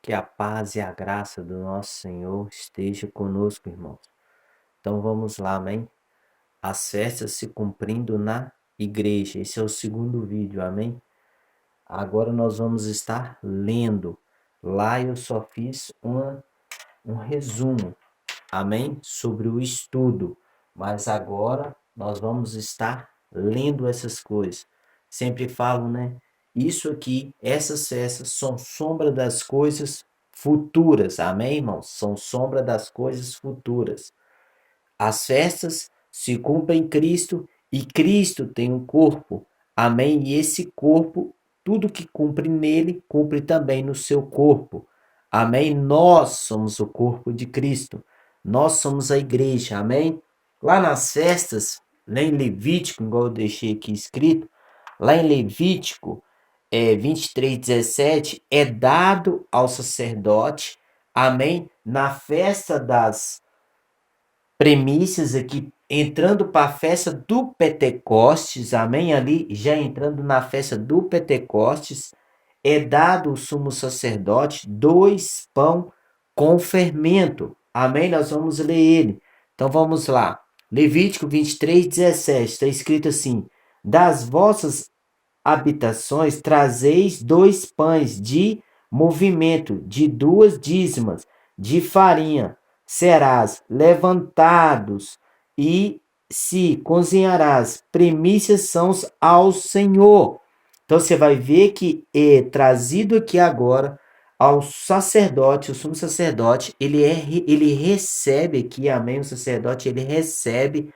Que a paz e a graça do nosso Senhor esteja conosco, irmãos. Então vamos lá, amém? As festas se cumprindo na igreja. Esse é o segundo vídeo, amém? Agora nós vamos estar lendo. Lá eu só fiz um resumo, amém? Sobre o estudo. Mas agora nós vamos estar lendo essas coisas. Sempre falo, né? Isso aqui, essas festas são sombra das coisas futuras, amém, irmãos? São sombra das coisas futuras. As festas se cumprem em Cristo e Cristo tem um corpo, amém? E esse corpo, tudo que cumpre nele, cumpre também no seu corpo, amém? Nós somos o corpo de Cristo, nós somos a igreja, amém? Lá nas festas, lá em Levítico, igual eu deixei aqui escrito, lá em Levítico 23:17, é dado ao sacerdote, amém? Na festa das premissas aqui, entrando para a festa do Pentecostes, amém? Ali, já entrando na festa do Pentecostes, é dado ao sumo sacerdote 2 pão com fermento, amém? Nós vamos ler ele. Então vamos lá. Levítico 23:17, está escrito assim: das vossas habitações trazeis 2 pães de movimento, de 2 dízimas de farinha, serás levantados e se cozinharás, primícias são ao Senhor. Então você vai ver que é trazido aqui agora ao sacerdote, o sumo sacerdote, ele recebe aqui, amém, o sacerdote, ele recebe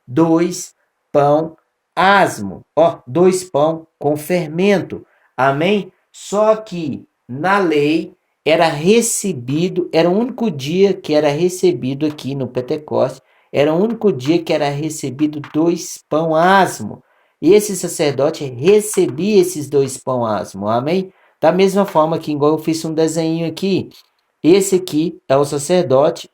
2 pão asmo, ó, 2 pão com fermento, amém? Só que na lei era recebido, era o único dia que era recebido aqui no Pentecostes, era o único dia que era recebido 2 pão asmo. E esse sacerdote recebia esses 2 pão asmo, amém? Da mesma forma que, igual eu fiz um desenho aqui, esse aqui é o sacerdote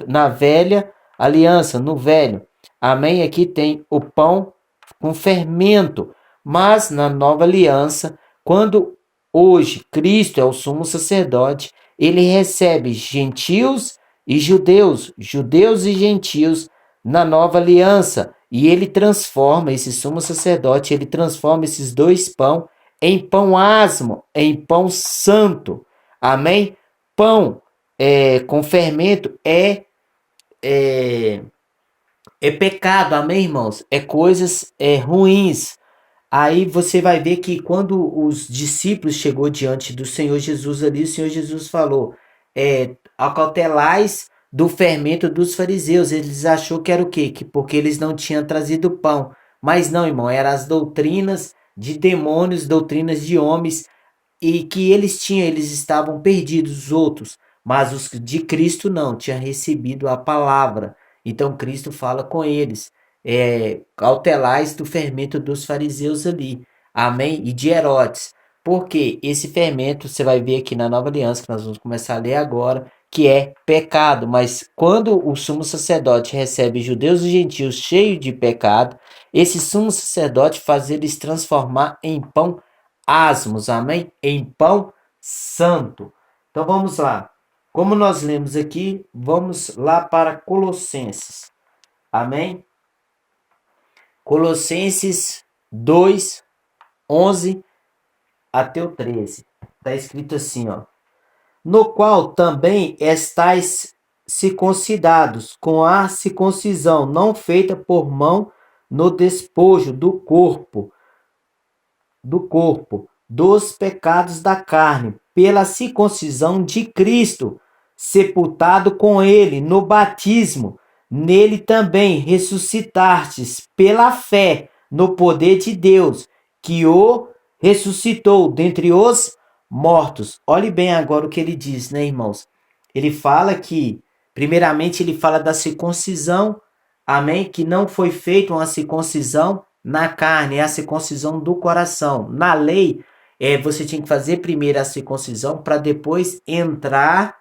na velha aliança, no velho. Amém? Aqui tem o pão com fermento. Mas na nova aliança, quando hoje Cristo é o sumo sacerdote, ele recebe gentios e judeus, judeus e gentios na nova aliança. E ele transforma, esse sumo sacerdote, ele transforma esses 2 pão em pão asmo, em pão santo. Amém? Pão com fermento é, é pecado, amém, irmãos? É coisas ruins. Aí você vai ver que quando os discípulos chegou diante do Senhor Jesus ali, o Senhor Jesus falou, acautelais do fermento dos fariseus. Eles achou que era o quê? Que porque eles não tinham trazido pão. Mas não, irmão, eram as doutrinas de demônios, doutrinas de homens, e que eles estavam perdidos, os outros, mas os de Cristo não, tinham recebido a palavra. Então Cristo fala com eles, cautelais do fermento dos fariseus ali, amém? E de Herodes, porque esse fermento, você vai ver aqui na Nova Aliança, que nós vamos começar a ler agora, que é pecado, mas quando o sumo sacerdote recebe judeus e gentios cheios de pecado, esse sumo sacerdote faz eles transformar em pão asmos, amém? Em pão santo. Então vamos lá. Como nós lemos aqui, vamos lá para Colossenses. Amém? Colossenses 2, 11 até o 13. Está escrito assim, ó. No qual também estáis circuncidados com a circuncisão não feita por mão no despojo do corpo, dos pecados da carne, pela circuncisão de Cristo, sepultado com ele no batismo, nele também ressuscitastes pela fé no poder de Deus, que o ressuscitou dentre os mortos. Olhe bem agora o que ele diz, né, irmãos? Ele fala que, primeiramente, ele fala da circuncisão, amém? Que não foi feita uma circuncisão na carne, é a circuncisão do coração. Na lei, você tinha que fazer primeiro a circuncisão para depois entrar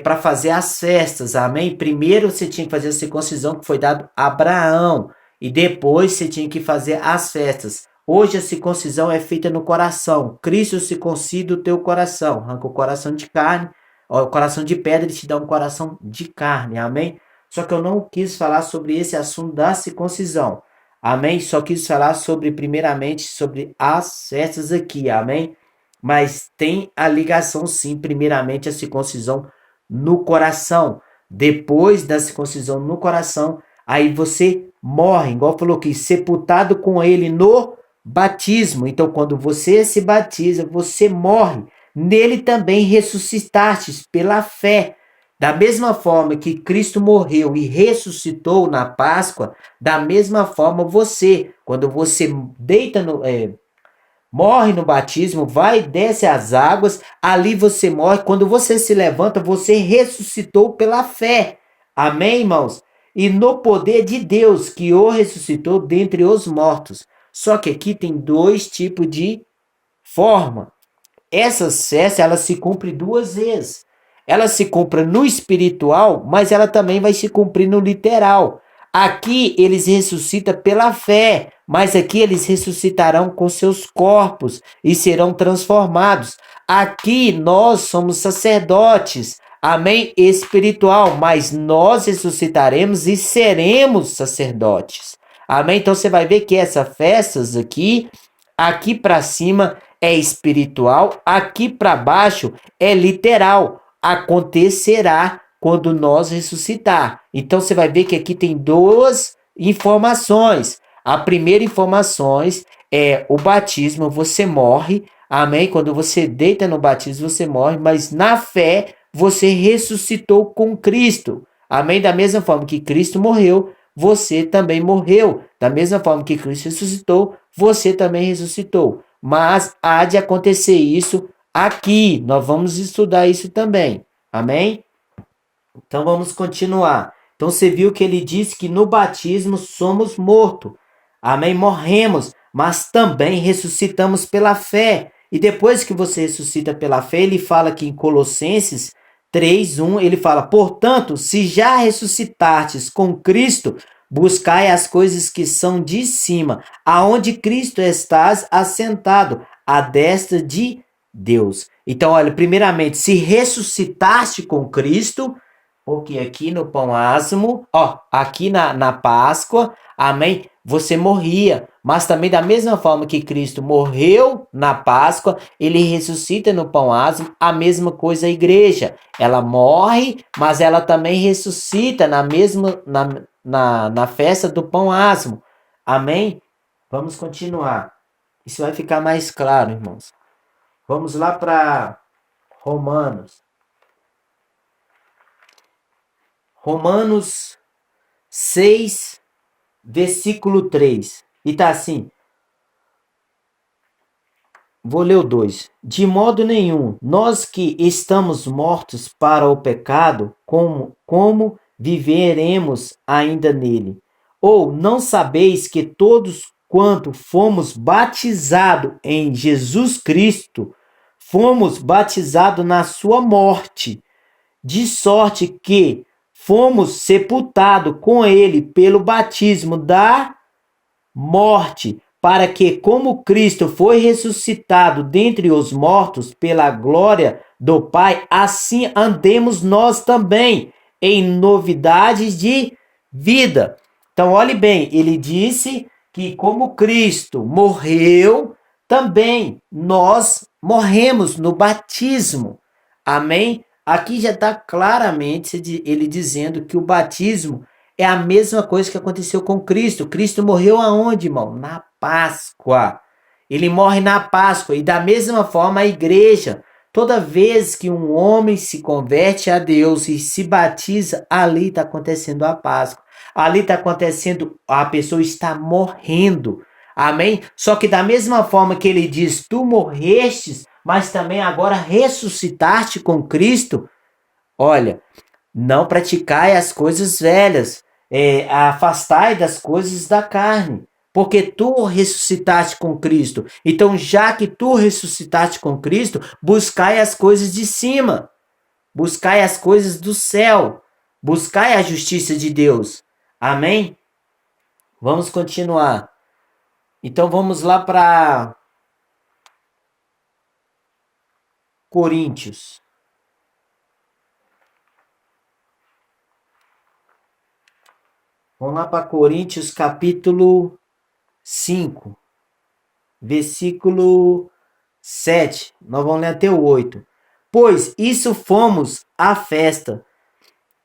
para fazer as festas, amém? Primeiro você tinha que fazer a circuncisão que foi dado a Abraão e depois você tinha que fazer as festas. Hoje a circuncisão é feita no coração. Cristo circuncida o teu coração. Arranca o coração de carne, ó, o coração de pedra e te dá um coração de carne. Amém? Só que eu não quis falar sobre esse assunto da circuncisão. Amém? Só quis falar sobre, primeiramente, sobre as festas aqui. Amém? Mas tem a ligação, sim, primeiramente, a circuncisão no coração. Depois da circuncisão no coração, aí você morre, igual falou aqui, sepultado com ele no batismo. Então, quando você se batiza, você morre. Nele também ressuscitastes pela fé. Da mesma forma que Cristo morreu e ressuscitou na Páscoa, da mesma forma você, quando você deita morre no batismo, vai, desce as águas, ali você morre. Quando você se levanta, você ressuscitou pela fé. Amém, irmãos? E no poder de Deus, que o ressuscitou dentre os mortos. Só que aqui tem dois tipos de forma. Essa cessa, ela se cumpre duas vezes. Ela se cumpre no espiritual, mas ela também vai se cumprir no literal. Aqui eles ressuscitam pela fé, mas aqui eles ressuscitarão com seus corpos e serão transformados. Aqui nós somos sacerdotes, amém? Espiritual, mas nós ressuscitaremos e seremos sacerdotes. Amém? Então você vai ver que essas festas aqui para cima é espiritual, aqui para baixo é literal. Acontecerá quando nós ressuscitar. Então você vai ver que aqui tem duas informações. A primeira informação é o batismo, você morre. Amém? Quando você deita no batismo, você morre, mas na fé você ressuscitou com Cristo. Amém? Da mesma forma que Cristo morreu, você também morreu. Da mesma forma que Cristo ressuscitou, você também ressuscitou. Mas há de acontecer isso aqui. Nós vamos estudar isso também. Amém? Então vamos continuar. Então você viu que ele disse que no batismo somos mortos. Amém? Morremos, mas também ressuscitamos pela fé. E depois que você ressuscita pela fé, ele fala que em Colossenses 3:1, ele fala: "Portanto, se já ressuscitastes com Cristo, buscai as coisas que são de cima, aonde Cristo estás assentado, à destra de Deus." Então, olha, primeiramente, se ressuscitaste com Cristo, porque aqui no pão ázimo, ó, aqui na Páscoa, amém? Você morria, mas também da mesma forma que Cristo morreu na Páscoa, ele ressuscita no pão ázimo, a mesma coisa a igreja. Ela morre, mas ela também ressuscita na festa do pão ázimo. Amém? Vamos continuar. Isso vai ficar mais claro, irmãos. Vamos lá para Romanos. Romanos 6, versículo 3. E tá assim. Vou ler o 2. De modo nenhum, nós que estamos mortos para o pecado, como viveremos ainda nele? Ou não sabeis que todos quanto fomos batizados em Jesus Cristo, fomos batizados na sua morte, de sorte que fomos sepultados com ele pelo batismo da morte, para que, como Cristo foi ressuscitado dentre os mortos pela glória do Pai, assim andemos nós também em novidades de vida. Então, olhe bem, ele disse que como Cristo morreu, também nós morremos no batismo. Amém? Aqui já está claramente ele dizendo que o batismo é a mesma coisa que aconteceu com Cristo. Cristo morreu aonde, irmão? Na Páscoa. Ele morre na Páscoa. E da mesma forma a igreja, toda vez que um homem se converte a Deus e se batiza, ali está acontecendo a Páscoa. Ali está acontecendo, a pessoa está morrendo. Amém? Só que da mesma forma que ele diz, tu morrestes, mas também agora ressuscitaste com Cristo. Olha, não praticai as coisas velhas, afastai das coisas da carne, porque tu ressuscitaste com Cristo. Então, já que tu ressuscitaste com Cristo, buscai as coisas de cima, buscai as coisas do céu, buscai a justiça de Deus. Amém? Vamos continuar. Então vamos lá para Coríntios. Vamos lá para Coríntios capítulo 5, versículo 7. Nós vamos ler até o 8. Pois isso fomos à festa.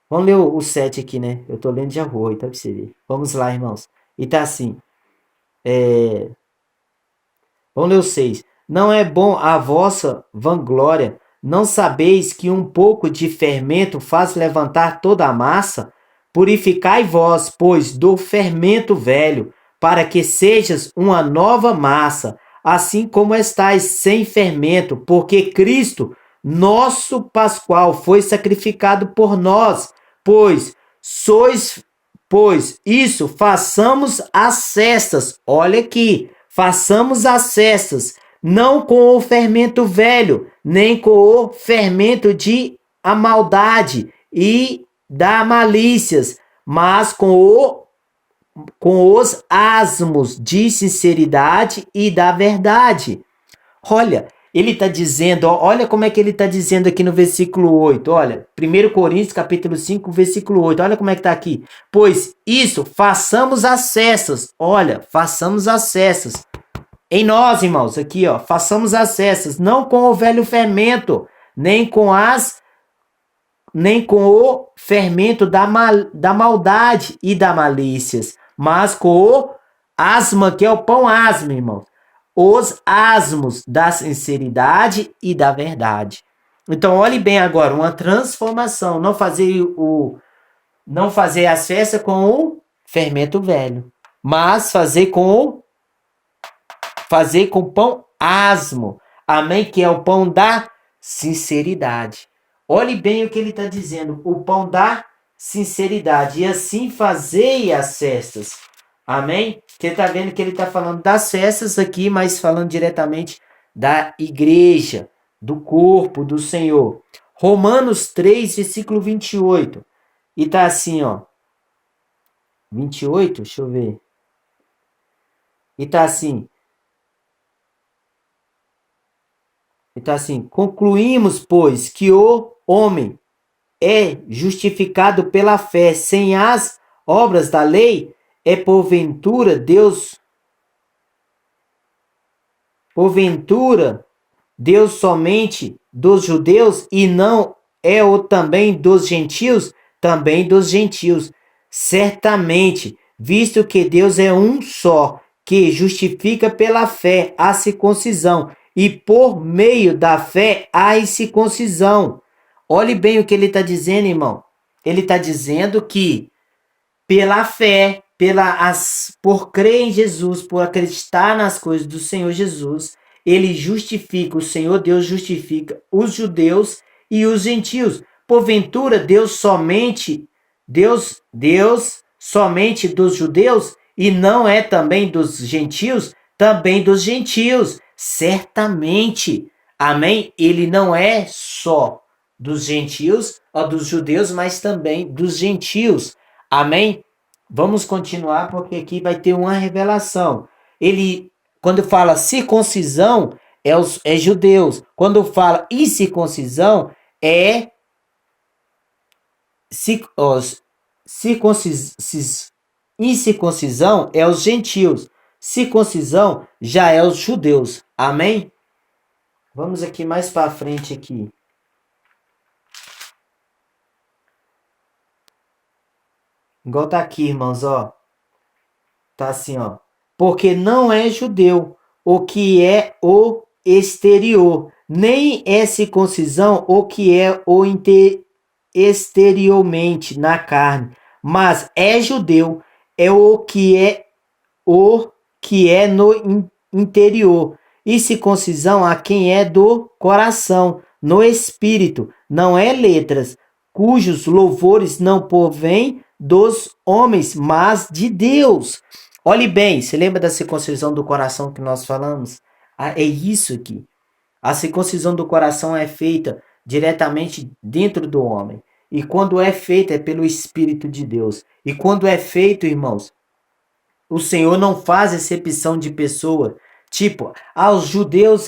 Vamos ler o 7 aqui, né? Eu tô lendo já o 8, tá pra você ver. Vamos lá, irmãos. E tá assim. Vamos ler o 6. Não é bom a vossa vanglória. Não sabeis que um pouco de fermento faz levantar toda a massa? Purificai vós, pois, do fermento velho, para que sejas uma nova massa, assim como estáis sem fermento, porque Cristo, nosso Pascual, foi sacrificado por nós, pois isso, façamos as cestas. Olha aqui, façamos as cestas, não com o fermento velho, nem com o fermento de a maldade e da malícias, mas com os asmos de sinceridade e da verdade. Olha, ele está dizendo, olha como é que ele está dizendo aqui no versículo 8. Olha, 1 Coríntios capítulo 5, versículo 8. Olha como é que está aqui. Pois isso, façamos as cestas. Olha, façamos as cestas. Em nós, irmãos, aqui, ó, façamos as cestas, não com o velho fermento, nem com o fermento da maldade e da malícias, mas com o asma, que é o pão asma, irmãos. Os asmos da sinceridade e da verdade. Então, olhe bem agora, uma transformação. Não fazer as festas com o fermento velho, mas fazer com pão asmo. Amém? Que é o pão da sinceridade. Olhe bem o que ele está dizendo. O pão da sinceridade. E assim fazei as festas. Amém? Você está vendo que ele está falando das festas aqui, mas falando diretamente da igreja, do corpo do Senhor. Romanos 3, versículo 28. E tá assim, ó. 28? Deixa eu ver. E tá assim. Concluímos, pois, que o homem é justificado pela fé sem as obras da lei, é porventura Deus somente dos judeus e não é o também dos gentios? Também dos gentios. Certamente, visto que Deus é um só, que justifica pela fé a circuncisão e por meio da fé a incircuncisão. Olhe bem o que ele está dizendo, irmão. Ele está dizendo que pela fé, por crer em Jesus, por acreditar nas coisas do Senhor Jesus, ele justifica, o Senhor Deus justifica os judeus e os gentios. Porventura, Deus somente dos judeus e não é também dos gentios? Também dos gentios, certamente. Amém? Ele não é só dos gentios ou dos judeus, mas também dos gentios. Amém? Vamos continuar porque aqui vai ter uma revelação. Ele, quando fala circuncisão, é judeus. Quando fala incircuncisão, é incircuncisão é os gentios. Circuncisão já é os judeus. Amém? Vamos aqui mais para frente aqui. Igual tá aqui, irmãos, ó. Tá assim, ó. Porque não é judeu o que é o exterior, nem é circuncisão o que é o exteriormente na carne, mas é judeu é o que é no interior, e circuncisão a quem é do coração, no espírito, não é letras, cujos louvores não provém dos homens, mas de Deus. Olhe bem, você lembra da circuncisão do coração que nós falamos? É isso aqui. A circuncisão do coração é feita diretamente dentro do homem. E quando é feita é pelo Espírito de Deus. E quando é feito, irmãos, O Senhor não faz acepção de pessoa. Tipo, os judeus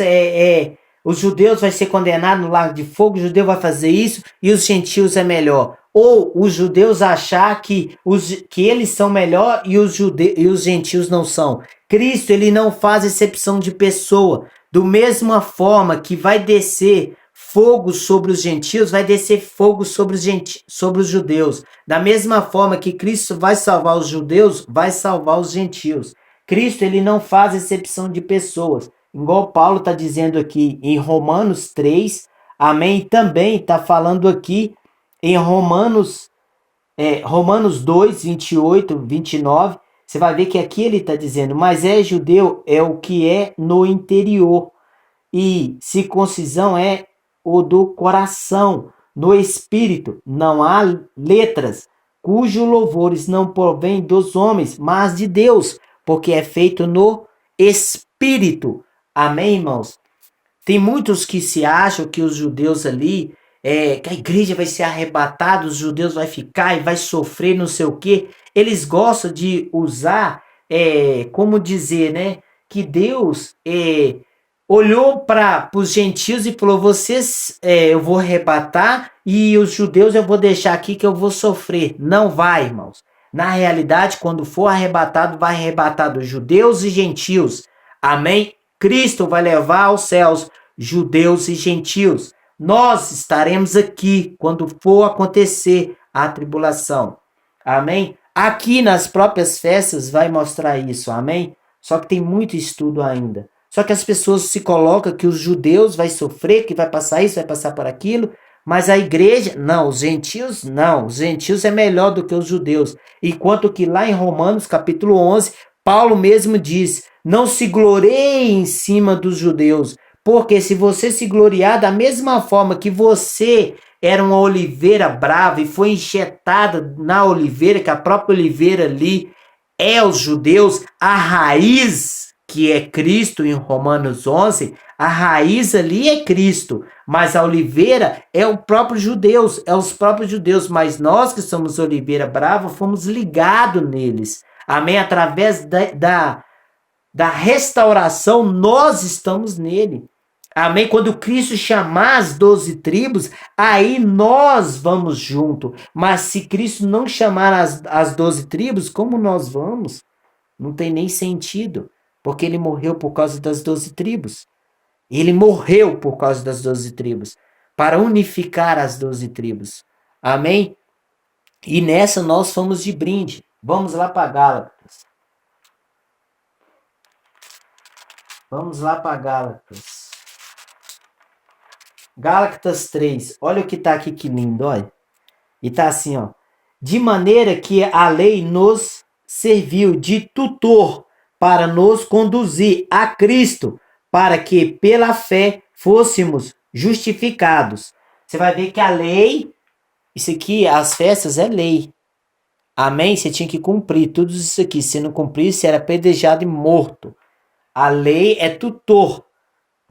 vai ser condenado no lago de fogo, o judeu vai fazer isso e os gentios é melhor. Ou os judeus achar que eles são melhor e e os gentios não são. Cristo, ele não faz acepção de pessoa. Do mesma forma que vai descer fogo sobre os gentios, vai descer fogo sobre os judeus. Da mesma forma que Cristo vai salvar os judeus, vai salvar os gentios. Cristo, ele não faz acepção de pessoas. Igual Paulo está dizendo aqui em Romanos 3, amém? E também está falando aqui em Romanos 2, 28, 29. Você vai ver que aqui ele está dizendo, mas judeu é o que é no interior, e circuncisão é o do coração, no espírito. Não há letras, cujos louvores não provém dos homens, mas de Deus, porque é feito no espírito. Amém, irmãos? Tem muitos que se acham que os judeus ali, que a igreja vai ser arrebatada, os judeus vai ficar e vai sofrer não sei o quê. Eles gostam de usar, como dizer, né? Que Deus olhou para os gentios e falou, vocês eu vou arrebatar e os judeus eu vou deixar aqui que eu vou sofrer. Não vai, irmãos. Na realidade, quando for arrebatado, vai arrebatar dos judeus e gentios. Amém? Cristo vai levar aos céus judeus e gentios. Nós estaremos aqui quando for acontecer a tribulação. Amém? Aqui nas próprias festas vai mostrar isso. Amém? Só que tem muito estudo ainda. Só que as pessoas se colocam que os judeus vai sofrer, que vai passar isso, vai passar por aquilo, mas a igreja, não, os gentios é melhor do que os judeus. Enquanto que lá em Romanos capítulo 11, Paulo mesmo diz, não se glorie em cima dos judeus, porque se você se gloriar da mesma forma que você era uma oliveira brava e foi injetada na oliveira, que a própria oliveira ali é os judeus, a raiz que é Cristo em Romanos 11, a raiz ali é Cristo, mas a oliveira é o próprio judeus, é os próprios judeus, mas nós que somos oliveira brava, fomos ligados neles. Amém? Através da restauração, nós estamos nele. Amém? Quando Cristo chamar as 12 tribos, aí nós vamos junto. Mas se Cristo não chamar as 12 tribos, como nós vamos? Não tem nem sentido. Porque ele morreu por causa das 12 tribos. Ele morreu por causa das 12 tribos. Para unificar as 12 tribos. Amém? E nessa nós fomos de brinde. Vamos lá para Gálatas. Vamos lá para Gálatas. Gálatas 3. Olha o que está aqui, que lindo, olha. E está assim, ó. De maneira que a lei nos serviu de tutor para nos conduzir a Cristo, para que pela fé fôssemos justificados. Você vai ver que a lei, isso aqui, as festas é lei. Amém? Você tinha que cumprir tudo isso aqui. Se não cumprisse, era apedrejado e morto. A lei é tutor.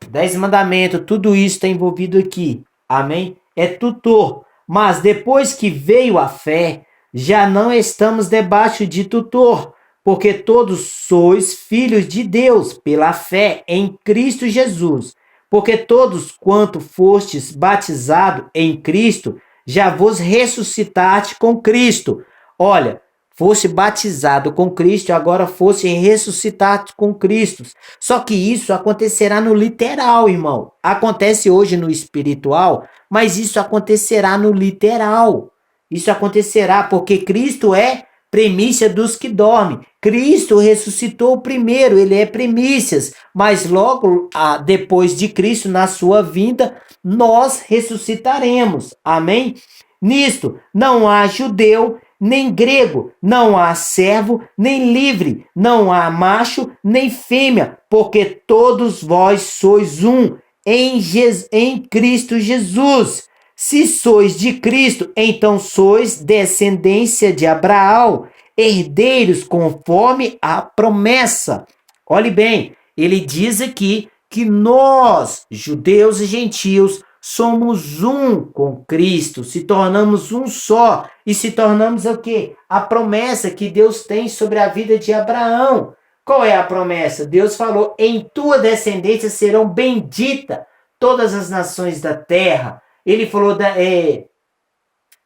10 mandamentos, tudo isso está envolvido aqui. Amém? É tutor. Mas depois que veio a fé, já não estamos debaixo de tutor, porque todos sois filhos de Deus pela fé em Cristo Jesus. Porque todos quanto fostes batizados em Cristo, já vos ressuscitaste com Cristo. Olha, fosse batizado com Cristo, agora fosse ressuscitado com Cristo. Só que isso acontecerá no literal, irmão. Acontece hoje no espiritual, mas isso acontecerá no literal. Isso acontecerá porque Cristo é primícia dos que dormem. Cristo ressuscitou primeiro, ele é primícias, mas logo depois de Cristo, na sua vinda, nós ressuscitaremos. Amém? Nisto, não há judeu, nem grego, não há servo, nem livre, não há macho, nem fêmea, porque todos vós sois um em Cristo Jesus. Se sois de Cristo, então sois descendência de Abraão, herdeiros conforme a promessa. Olhe bem, ele diz aqui que nós, judeus e gentios, somos um com Cristo, se tornamos um só e se tornamos o quê? A promessa que Deus tem sobre a vida de Abraão. Qual é a promessa? Deus falou: em tua descendência serão benditas todas as nações da terra. Ele falou: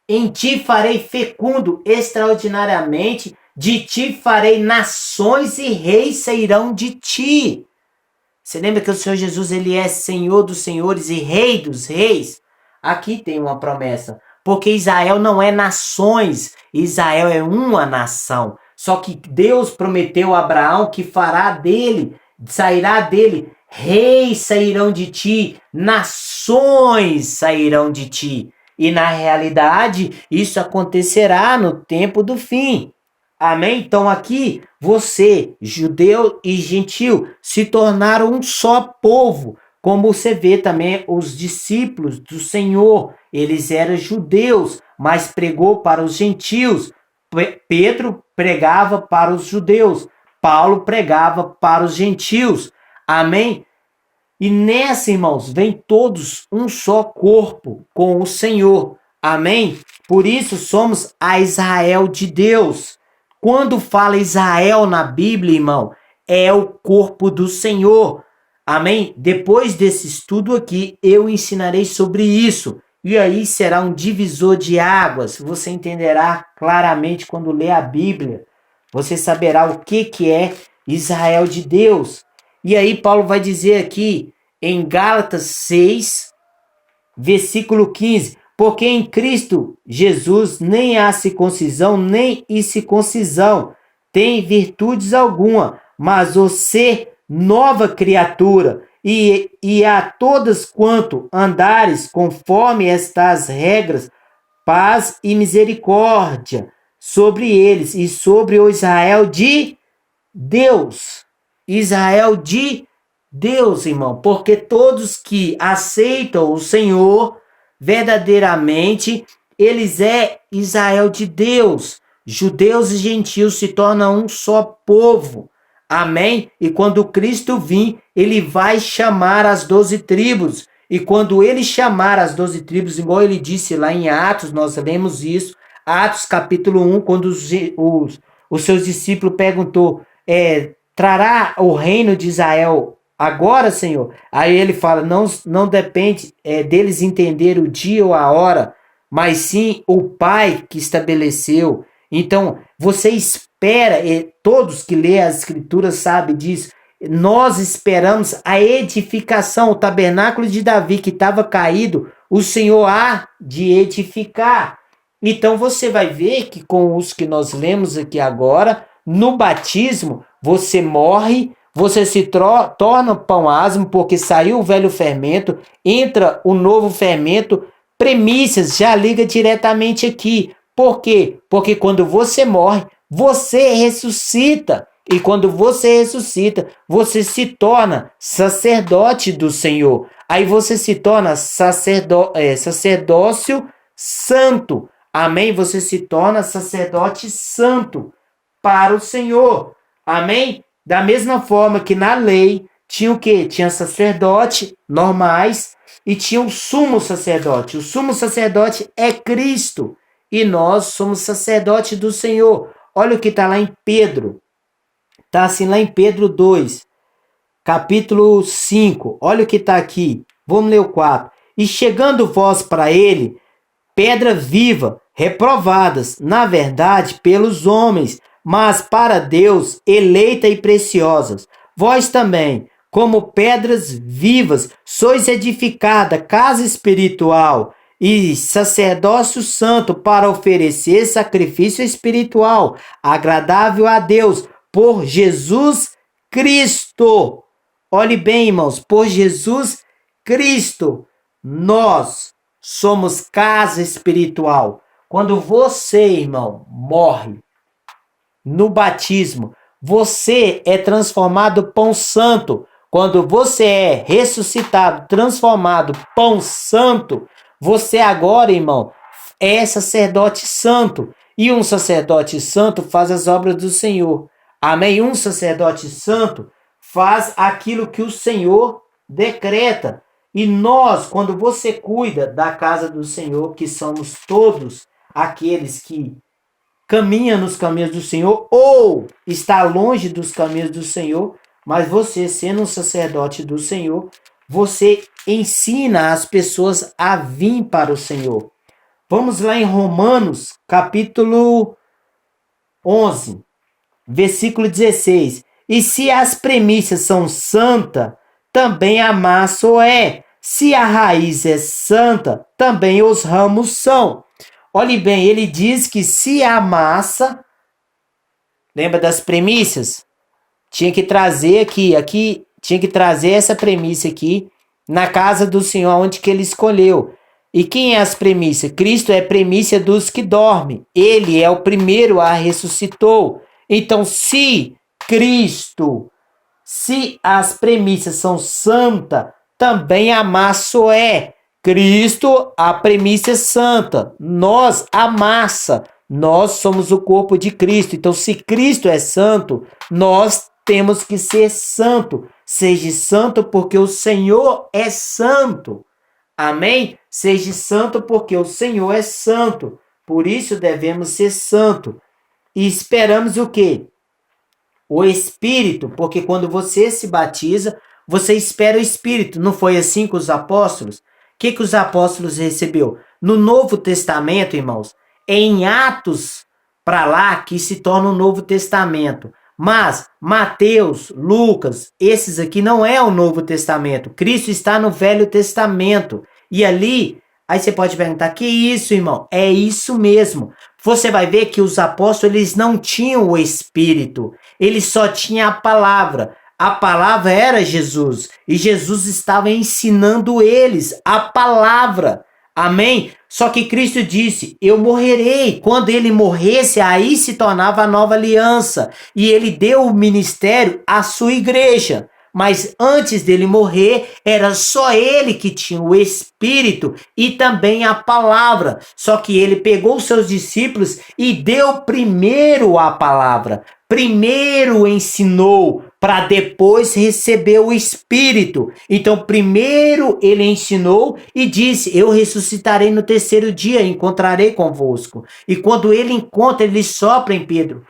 em ti farei fecundo extraordinariamente, de ti farei nações e reis sairão de ti. Você lembra que o Senhor Jesus, ele é Senhor dos senhores e Rei dos reis? Aqui tem uma promessa, porque Israel não é nações, Israel é uma nação. Só que Deus prometeu a Abraão que sairá dele, reis sairão de ti, nações sairão de ti. E na realidade, isso acontecerá no tempo do fim. Amém? Então aqui, você, judeu e gentil, se tornaram um só povo. Como você vê também os discípulos do Senhor, eles eram judeus, mas pregou para os gentios. Pedro pregava para os judeus, Paulo pregava para os gentios. Amém? E nessa, irmãos, vem todos um só corpo com o Senhor. Amém? Por isso somos a Israel de Deus. Quando fala Israel na Bíblia, irmão, é o corpo do Senhor. Amém? Depois desse estudo aqui, eu ensinarei sobre isso. E aí será um divisor de águas. Você entenderá claramente quando ler a Bíblia. Você saberá o que é Israel de Deus. E aí Paulo vai dizer aqui em Gálatas 6, versículo 15. Porque em Cristo Jesus nem há circuncisão, nem incircuncisão tem virtudes alguma, mas o ser nova criatura, e a todas quanto andares conforme estas regras, paz e misericórdia sobre eles e sobre o Israel de Deus. Israel de Deus, irmão, porque todos que aceitam o Senhor verdadeiramente, eles é Israel de Deus. Judeus e gentios se tornam um só povo. Amém? E quando Cristo vir, ele vai chamar as 12 tribos. E quando ele chamar as 12 tribos, igual ele disse lá em Atos, nós lemos isso, Atos capítulo 1, quando os seus discípulos perguntou, trará o reino de Israel agora, Senhor? Aí ele fala, não depende deles entender o dia ou a hora, mas sim o Pai que estabeleceu. Então, você espera, e todos que lêem as Escrituras sabem disso, nós esperamos a edificação, o tabernáculo de Davi que estava caído, o Senhor há de edificar. Então, você vai ver que com os que nós lemos aqui agora, no batismo, você morre, você se torna pão asmo, porque saiu o velho fermento, entra o novo fermento. Premissas já liga diretamente aqui. Por quê? Porque quando você morre, você ressuscita. E quando você ressuscita, você se torna sacerdote do Senhor. Aí você se torna sacerdócio santo. Amém? Você se torna sacerdote santo para o Senhor. Amém? Da mesma forma que na lei tinha o quê? Tinha sacerdote normais e tinha o sumo sacerdote. O sumo sacerdote é Cristo e nós somos sacerdote do Senhor. Olha o que está lá em Pedro. Está assim lá em Pedro 2, capítulo 5. Olha o que está aqui. Vamos ler o 4. E chegando vós para ele, pedra viva, reprovadas, na verdade, pelos homens, mas para Deus, eleita e preciosas. Vós também, como pedras vivas, sois edificada casa espiritual e sacerdócio santo para oferecer sacrifício espiritual, agradável a Deus, por Jesus Cristo. Olhe bem, irmãos, por Jesus Cristo, nós somos casa espiritual. Quando você, irmão, morre no batismo, você é transformado pão santo. Quando você é ressuscitado, transformado pão santo, você agora, irmão, é sacerdote santo. E um sacerdote santo faz as obras do Senhor. Amém? Um sacerdote santo faz aquilo que o Senhor decreta. E nós, quando você cuida da casa do Senhor, que somos todos aqueles que caminham nos caminhos do Senhor ou está longe dos caminhos do Senhor, mas você, sendo um sacerdote do Senhor, você ensina as pessoas a vir para o Senhor. Vamos lá em Romanos, capítulo 11, versículo 16. E se as premissas são santas, também a massa o é. Se a raiz é santa, também os ramos são. Olhe bem, ele diz que se a massa, lembra das premissas? Tinha que trazer aqui tinha que trazer essa premissa aqui na casa do Senhor, onde que ele escolheu. E quem é as premissas? Cristo é premissa dos que dormem. Ele é o primeiro a ressuscitou. Então, se as premissas são santas, também a massa é. Cristo, a premissa é santa. Nós, a massa. Nós somos o corpo de Cristo. Então, se Cristo é santo, nós temos que ser santo. Seja santo porque o Senhor é santo. Amém? Seja santo porque o Senhor é santo. Por isso devemos ser santo. E esperamos o quê? O Espírito, porque quando você se batiza, você espera o Espírito. Não foi assim com os apóstolos? O que os apóstolos recebeu? No Novo Testamento, irmãos, é em Atos para lá que se torna o Novo Testamento. Mas Mateus, Lucas, esses aqui não é o Novo Testamento. Cristo está no Velho Testamento. E ali, aí você pode perguntar, que isso, irmão? É isso mesmo. Você vai ver que os apóstolos, eles não tinham o Espírito. Eles só tinham a palavra. A palavra era Jesus. E Jesus estava ensinando eles a palavra. Amém? Só que Cristo disse, eu morrerei. Quando ele morresse, aí se tornava a nova aliança. E ele deu o ministério à sua igreja. Mas antes dele morrer, era só ele que tinha o Espírito e também a palavra. Só que ele pegou os seus discípulos e deu primeiro a palavra. Primeiro ensinou para depois receber o Espírito. Então, primeiro ele ensinou e disse, eu ressuscitarei no terceiro dia, encontrarei convosco. E quando ele encontra, ele sopra em Pedro.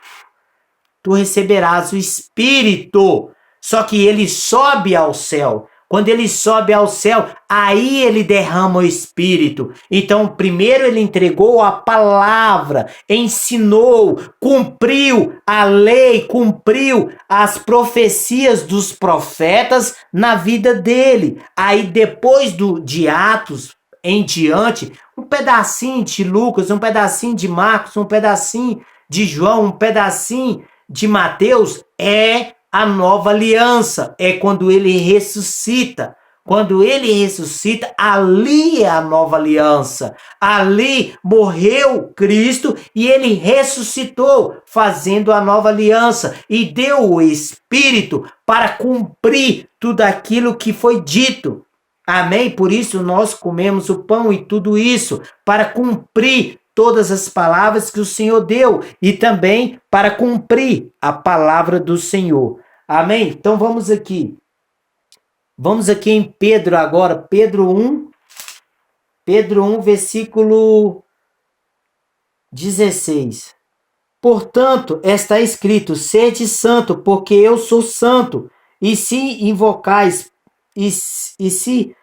Tu receberás o Espírito. Só que ele sobe ao céu. Quando ele sobe ao céu, aí ele derrama o Espírito. Então, primeiro ele entregou a palavra, ensinou, cumpriu a lei, cumpriu as profecias dos profetas na vida dele. Aí, depois de Atos em diante, um pedacinho de Lucas, um pedacinho de Marcos, um pedacinho de João, um pedacinho de Mateus, é a nova aliança. É quando ele ressuscita. Quando ele ressuscita, ali é a nova aliança. Ali morreu Cristo e ele ressuscitou, fazendo a nova aliança. E deu o Espírito para cumprir tudo aquilo que foi dito. Amém? Por isso nós comemos o pão e tudo isso, para cumprir todas as palavras que o Senhor deu e também para cumprir a palavra do Senhor. Amém? Então vamos aqui. Vamos aqui em Pedro agora, Pedro 1, versículo 16. Portanto, está escrito, sede santo, porque eu sou santo. E se invocais, e se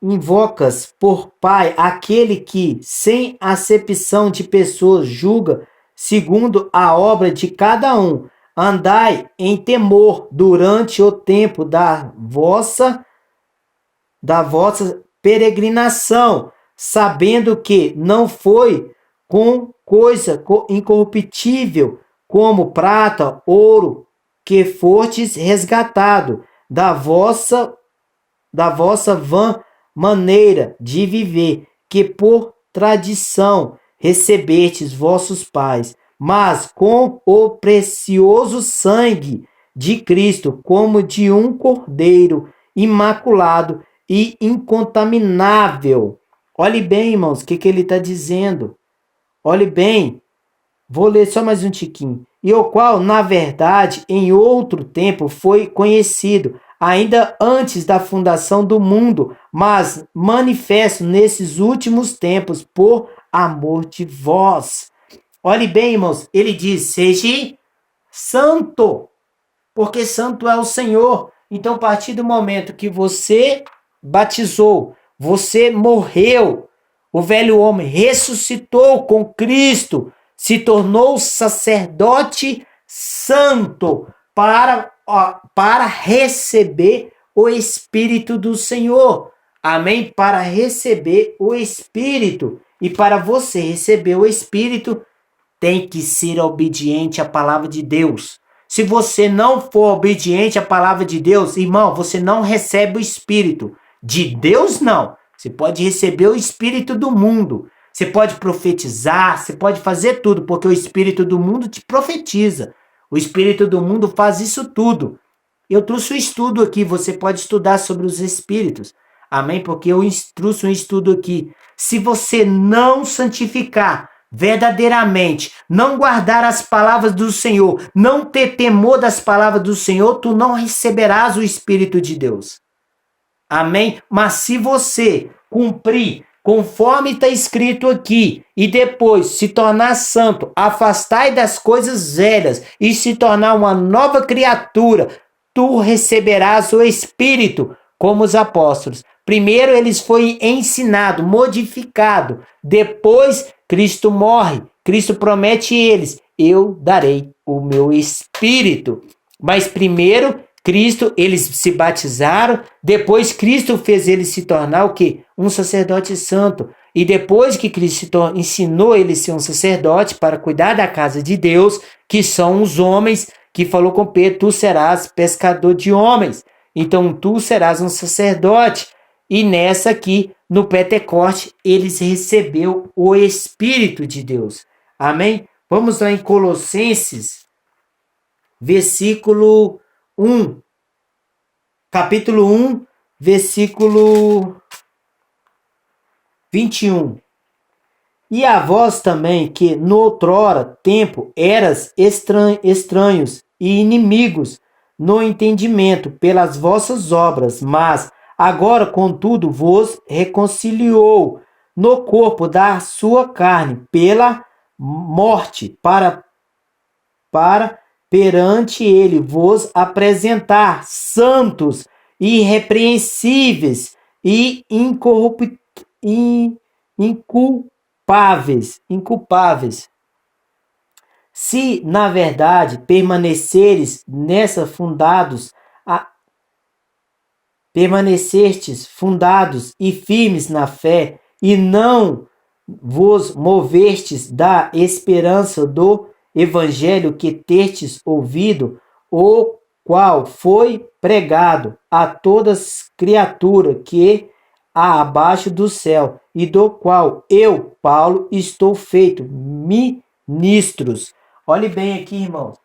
invocas por Pai aquele que, sem acepção de pessoas, julga segundo a obra de cada um, andai em temor durante o tempo da vossa peregrinação, sabendo que não foi com coisa incorruptível, como prata, ouro, que fostes resgatado da vossa vã maneira de viver, que por tradição recebestes vossos pais, mas com o precioso sangue de Cristo, como de um cordeiro imaculado e incontaminável. Olhe bem, irmãos, o que ele está dizendo. Olhe bem, vou ler só mais um tiquinho. E o qual, na verdade, em outro tempo foi conhecido ainda antes da fundação do mundo, mas manifesto nesses últimos tempos por amor de vós. Olhe bem, irmãos, ele diz: seja santo, porque santo é o Senhor. Então, a partir do momento que você batizou, você morreu, o velho homem ressuscitou com Cristo, se tornou sacerdote santo para receber o Espírito do Senhor. Amém? Para receber o Espírito. E para você receber o Espírito, tem que ser obediente à palavra de Deus. Se você não for obediente à palavra de Deus, irmão, você não recebe o Espírito. De Deus, não. Você pode receber o Espírito do mundo. Você pode profetizar, você pode fazer tudo, porque o Espírito do mundo te profetiza. O Espírito do mundo faz isso tudo. Eu trouxe um estudo aqui, você pode estudar sobre os Espíritos. Amém? Porque eu trouxe um estudo aqui. Se você não santificar verdadeiramente, não guardar as palavras do Senhor, não ter temor das palavras do Senhor, tu não receberás o Espírito de Deus. Amém? Mas se você cumprir conforme está escrito aqui, e depois se tornar santo, afastai das coisas velhas e se tornar uma nova criatura, tu receberás o Espírito, como os apóstolos. Primeiro eles foi ensinado, modificado. Depois Cristo morre. Cristo promete a eles: eu darei o meu Espírito. Mas primeiro Cristo, eles se batizaram, depois Cristo fez eles se tornar o quê? Um sacerdote santo. E depois que Cristo ensinou eles a ser um sacerdote para cuidar da casa de Deus, que são os homens, que falou com Pedro: tu serás pescador de homens. Então tu serás um sacerdote. E nessa aqui, no Pentecoste, eles receberam o Espírito de Deus. Amém? Vamos lá em Colossenses, versículo 1. Capítulo 1, versículo 21. E a vós também, que no outrora tempo eras estranhos e inimigos no entendimento pelas vossas obras, mas agora, contudo, vos reconciliou no corpo da sua carne pela morte, para perante ele vos apresentar santos, irrepreensíveis e inculpáveis. Se, na verdade, permaneceres permanecestes fundados e firmes na fé, e não vos movestes da esperança do evangelho que testes ouvido, o qual foi pregado a todas criatura que há abaixo do céu, e do qual eu, Paulo, estou feito ministros. Olhe bem aqui, irmãos.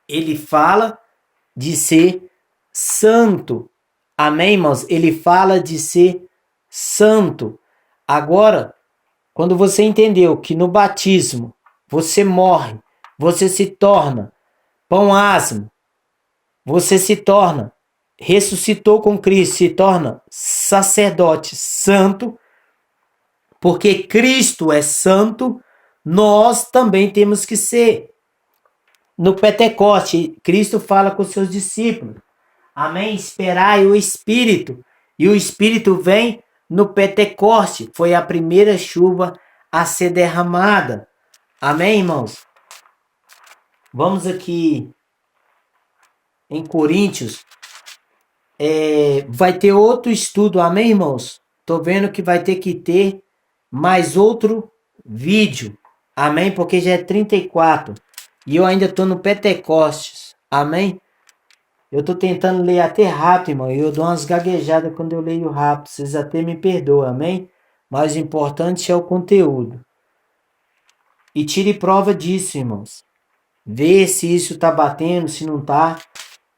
Ele fala de ser santo. Amém, irmãos? Ele fala de ser santo. Agora, quando você entendeu que no batismo você morre, você se torna pão asmo, você se torna, ressuscitou com Cristo, se torna sacerdote santo, porque Cristo é santo, nós também temos que ser. No Pentecoste, Cristo fala com seus discípulos: amém? Esperai o Espírito. E o Espírito vem no Pentecoste. Foi a primeira chuva a ser derramada. Amém, irmãos? Vamos aqui em Coríntios. Vai ter outro estudo, amém, irmãos? Tô vendo que vai ter que ter mais outro vídeo. Amém? Porque já é 34. E eu ainda tô no Pentecostes. Amém? Eu tô tentando ler até rápido, irmão. E eu dou umas gaguejadas quando eu leio rápido. Vocês até me perdoam, amém? Mas o importante é o conteúdo. E tire prova disso, irmãos. Vê se isso tá batendo, se não tá.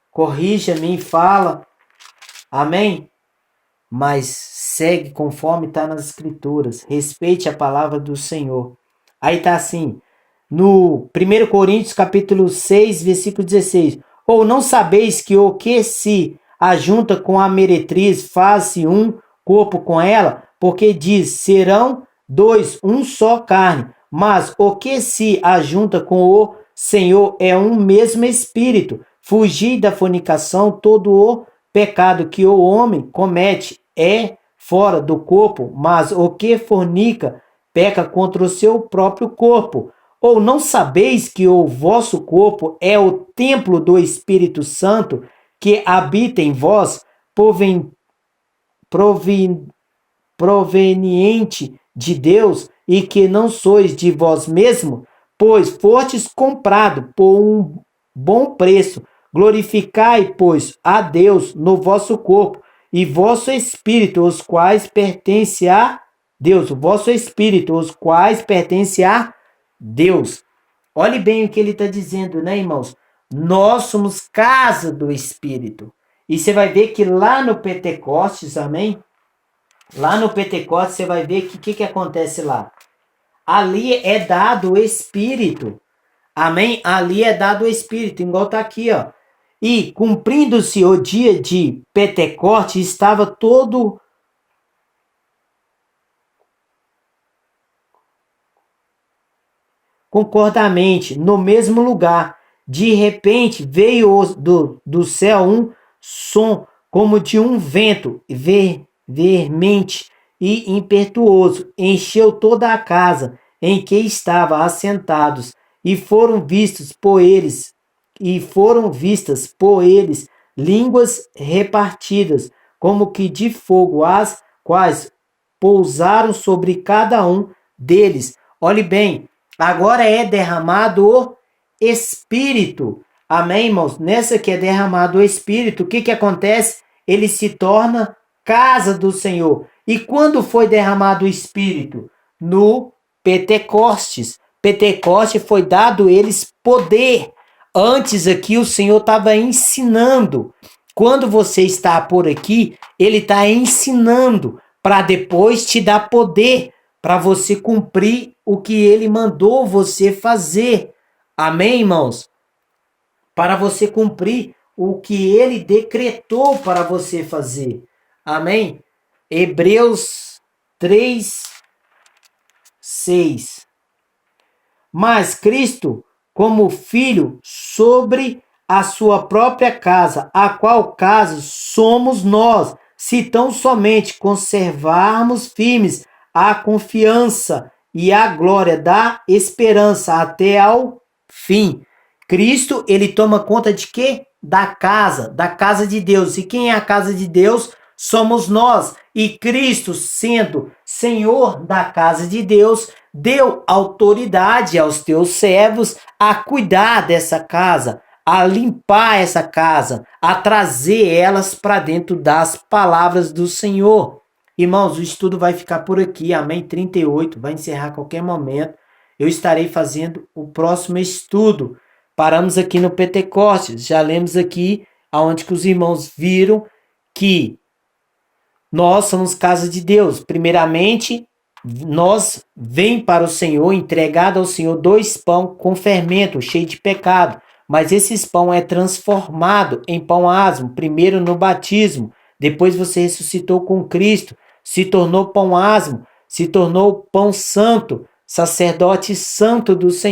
Corrija-me e fala. Amém? Mas segue conforme está nas escrituras. Respeite a palavra do Senhor. Aí tá assim. No 1 Coríntios capítulo 6, versículo 16. Ou não sabeis que o que se ajunta com a meretriz faz-se um corpo com ela? Porque diz, serão dois, um só carne. Mas o que se ajunta com o Senhor é um mesmo espírito. Fugir da fornicação, todo o pecado que o homem comete é fora do corpo, mas o que fornica peca contra o seu próprio corpo. Ou não sabeis que o vosso corpo é o templo do Espírito Santo que habita em vós, proveniente de Deus, e que não sois de vós mesmos, pois fostes comprado por um bom preço. Glorificai, pois, a Deus no vosso corpo e vosso espírito, os quais pertencem a Deus, o vosso espírito, os quais pertencem a Deus. Olhe bem o que ele está dizendo, né, irmãos? Nós somos casa do Espírito. E você vai ver que lá no Pentecostes, amém? Lá no Pentecostes você vai ver que o que acontece lá. Ali é dado o Espírito. Amém? Ali é dado o Espírito, igual está aqui, ó. E cumprindo-se o dia de Pentecostes, estava todo concordamente no mesmo lugar. De repente veio do céu um som como de um vento veemente e impetuoso, encheu toda a casa em que estavam assentados, e foram vistas por eles línguas repartidas, como que de fogo, as quais pousaram sobre cada um deles. Olhe bem, agora é derramado o Espírito. Amém, irmãos? Nessa que é derramado o Espírito, o que acontece? Ele se torna casa do Senhor. E quando foi derramado o Espírito? No Pentecostes. Pentecostes foi dado eles poder. Antes aqui o Senhor estava ensinando. Quando você está por aqui, ele está ensinando para depois te dar poder para você cumprir o que ele mandou você fazer. Amém, irmãos? Para você cumprir o que ele decretou para você fazer. Amém? Hebreus 3, 6. Mas Cristo, como filho, sobre a sua própria casa, a qual casa somos nós, se tão somente conservarmos firmes a confiança e a glória da esperança até ao fim. Cristo, ele toma conta de quê? Da casa de Deus. E quem é a casa de Deus? Somos nós. E Cristo, sendo Senhor da casa de Deus, deu autoridade aos teus servos a cuidar dessa casa, a limpar essa casa, a trazer elas para dentro das palavras do Senhor. Irmãos, o estudo vai ficar por aqui, amém? 38, vai encerrar a qualquer momento. Eu estarei fazendo o próximo estudo. Paramos aqui no Pentecostes, já lemos aqui aonde que os irmãos viram que nós somos casa de Deus. Primeiramente, nós vem para o Senhor, entregado ao Senhor 2 pão com fermento, cheio de pecado. Mas esses pão é transformado em pão asmo, primeiro no batismo. Depois você ressuscitou com Cristo, se tornou pão asmo, se tornou pão santo, sacerdote santo do Senhor.